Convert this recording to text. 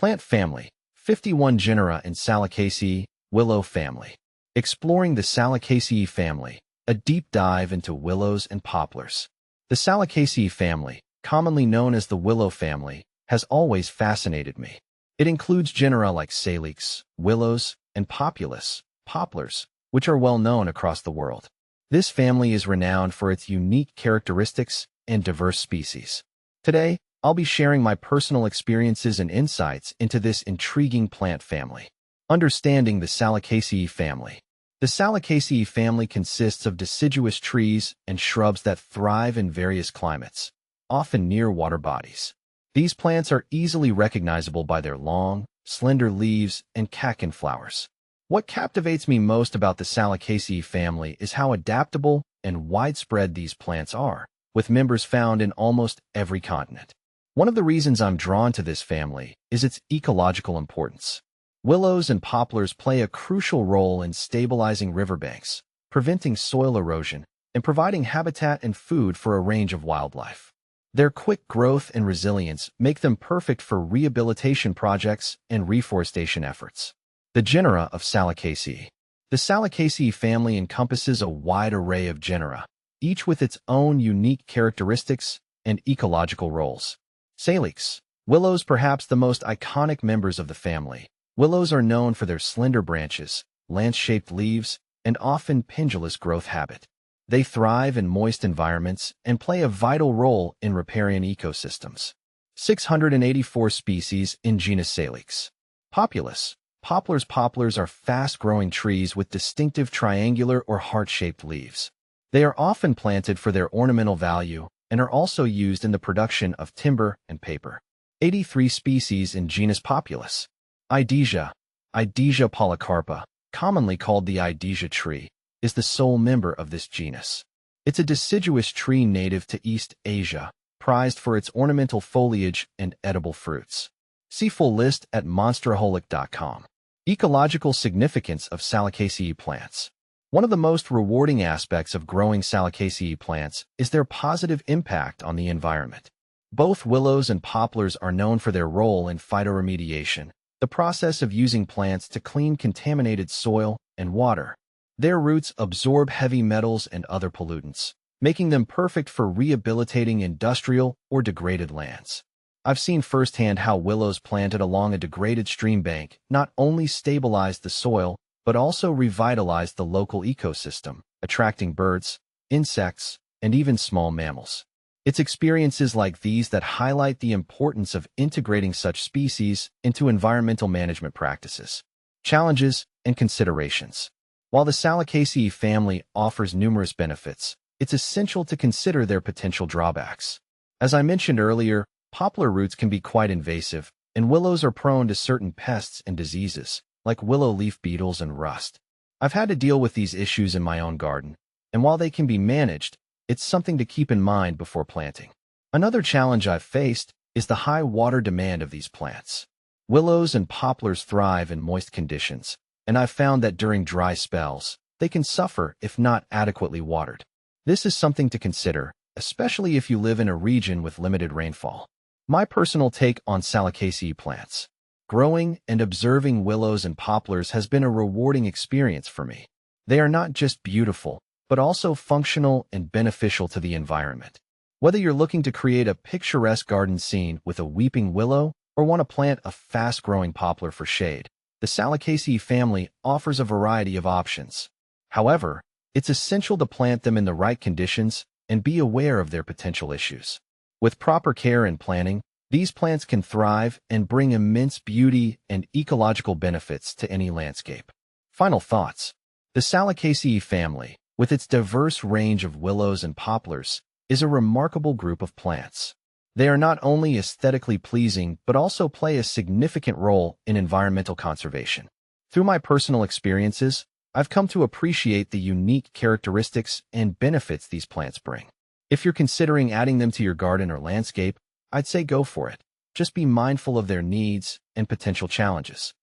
Plant family, 51 genera in Salicaceae, Willow family. Exploring the Salicaceae family, a deep dive into willows and poplars. The Salicaceae family, commonly known as the willow family, has always fascinated me. It includes genera like Salicaceae, willows, and poplars, which are well known across the world. This family is renowned for its unique characteristics and diverse species. Today, I'll be sharing my personal experiences and insights into this intriguing plant family. Understanding the Salicaceae family. The Salicaceae family consists of deciduous trees and shrubs that thrive in various climates, often near water bodies. These plants are easily recognizable by their long, slender leaves and catkin flowers. What captivates me most about the Salicaceae family is how adaptable and widespread these plants are, with members found in almost every continent. One of the reasons I'm drawn to this family is its ecological importance. Willows and poplars play a crucial role in stabilizing riverbanks, preventing soil erosion, and providing habitat and food for a range of wildlife. Their quick growth and resilience make them perfect for rehabilitation projects and reforestation efforts. The genera of Salicaceae. The Salicaceae family encompasses a wide array of genera, each with its own unique characteristics and ecological roles. Salicaceae. Willows, perhaps the most iconic members of the family. Willows are known for their slender branches, lance-shaped leaves, and often pendulous growth habit. They thrive in moist environments and play a vital role in riparian ecosystems. 684 species in genus Salicaceae. Populus. Poplars are fast-growing trees with distinctive triangular or heart-shaped leaves. They are often planted for their ornamental value and are also used in the production of timber and paper. 83 species in genus Populus. Idesia polycarpa, commonly called the Idesia tree, is the sole member of this genus. It's a deciduous tree native to East Asia, prized for its ornamental foliage and edible fruits. See full list at monsteraholic.com. Ecological significance of Salicaceae plants. One of the most rewarding aspects of growing Salicaceae plants is their positive impact on the environment. Both willows and poplars are known for their role in phytoremediation, the process of using plants to clean contaminated soil and water. Their roots absorb heavy metals and other pollutants, making them perfect for rehabilitating industrial or degraded lands. I've seen firsthand how willows planted along a degraded stream bank not only stabilized the soil, but also revitalized the local ecosystem, attracting birds, insects, and even small mammals. It's experiences like these that highlight the importance of integrating such species into environmental management practices. Challenges and considerations. While the Salicaceae family offers numerous benefits, it's essential to consider their potential drawbacks. As I mentioned earlier, poplar roots can be quite invasive, and willows are prone to certain pests and diseases, like willow leaf beetles and rust. I've had to deal with these issues in my own garden, and while they can be managed, it's something to keep in mind before planting. Another challenge I've faced is the high water demand of these plants. Willows and poplars thrive in moist conditions, and I've found that during dry spells, they can suffer if not adequately watered. This is something to consider, especially if you live in a region with limited rainfall. My personal take on Salicaceae plants. Growing and observing willows and poplars has been a rewarding experience for me. They are not just beautiful, but also functional and beneficial to the environment. Whether you're looking to create a picturesque garden scene with a weeping willow or want to plant a fast-growing poplar for shade, the Salicaceae family offers a variety of options. However, it's essential to plant them in the right conditions and be aware of their potential issues. With proper care and planning, these plants can thrive and bring immense beauty and ecological benefits to any landscape. Final thoughts. The Salicaceae family, with its diverse range of willows and poplars, is a remarkable group of plants. They are not only aesthetically pleasing, but also play a significant role in environmental conservation. Through my personal experiences, I've come to appreciate the unique characteristics and benefits these plants bring. If you're considering adding them to your garden or landscape, I'd say go for it. Just be mindful of their needs and potential challenges.